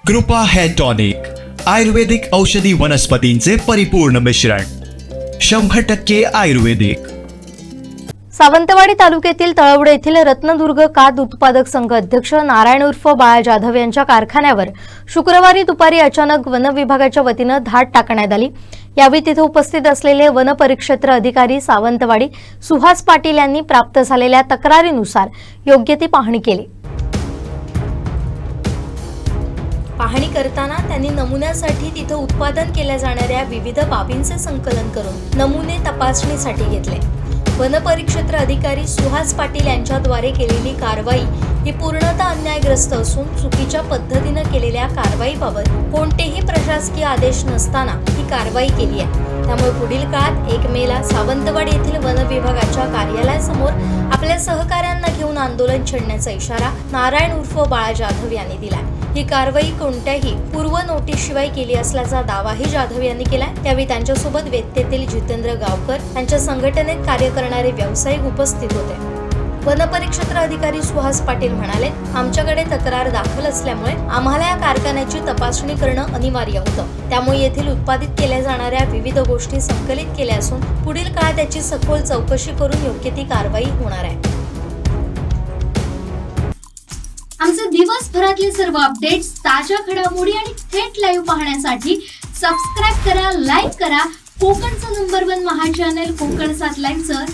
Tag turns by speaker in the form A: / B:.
A: कृपा hair tonic, आयुर्वेदिक औषधी वनस्पतींचे परिपूर्ण मिश्रण, 100% आयुर्वेदिक.
B: सावंतवाडी तालुक्यातील तळवडे येथील रत्नदुर्ग काद उत्पादक संघ अध्यक्ष नारायण उर्फ बाळा जाधव यांच्या कारखान्यावर शुक्रवारी दुपारी अचानक वन विभागाच्या वतीनं धाड टाकण्यात आली. यावेळी तिथे उपस्थित असलेले वन परिक्षेत्र अधिकारी सावंतवाडी सुहास पाटील यांनी प्राप्त झालेल्या तक्रारीनुसार योग्य ती पाहणी केली. पाहणी करताना त्यांनी नमुन्यासाठी तिथे उत्पादन केल्या जाणाऱ्या विविध बाबींचे संकलन करून नमुने तपासणीसाठी घेतले. वन परिक्षेत्र अधिकारी सुहास पाटील यांच्याद्वारे केलेली कारवाई ही पूर्णतः अन्यायग्रस्त असून चुकीच्या पद्धतीने केलेल्या कारवाईबाबत कोणतेही प्रशासकीय आदेश नसताना ही कारवाई केली आहे. त्यामुळे पुढील काळात 1 मेला सावंतवाडी येथील वन विभागाच्या कार्यालयासमोर आपल्या सहकाऱ्यांना घेऊन आंदोलन छेडण्याचा इशारा नारायण उर्फ बाळा जाधव यांनी दिला. ही कारवाई कोणत्याही पूर्व नोटीसशिवाय केली असल्याचा दावाही जाधव यांनी केलाय. त्यावेळी त्यांच्यासोबत वेत्तेतील जितेंद्र गावकर यांच्या संघटनेत कार्य करणारे व्यावसायिक उपस्थित होते. वन परिक्षेत्र अधिकारी सुहास पाटील म्हणाले, आमच्याकडे तक्रार दाखल असल्यामुळे आम्हाला या कारखान्याची तपासणी करणं अनिवार्य होतं. त्यामुळे येथील उत्पादित केल्या जाणाऱ्या विविध गोष्टी संकलित केल्या असून पुढील काळात त्याची सखोल चौकशी करून योग्य ती कारवाई होणार आहे.
C: आमचे दिवसभरातले सर्व अपडेट्स, ताज्या घडामोडी आणि थेट लाईव्ह पाहण्यासाठी सबस्क्राईब करा, लाईक करा. कोकणचं नंबर 1 महा चॅनल कोकण 7 लाईव्हचं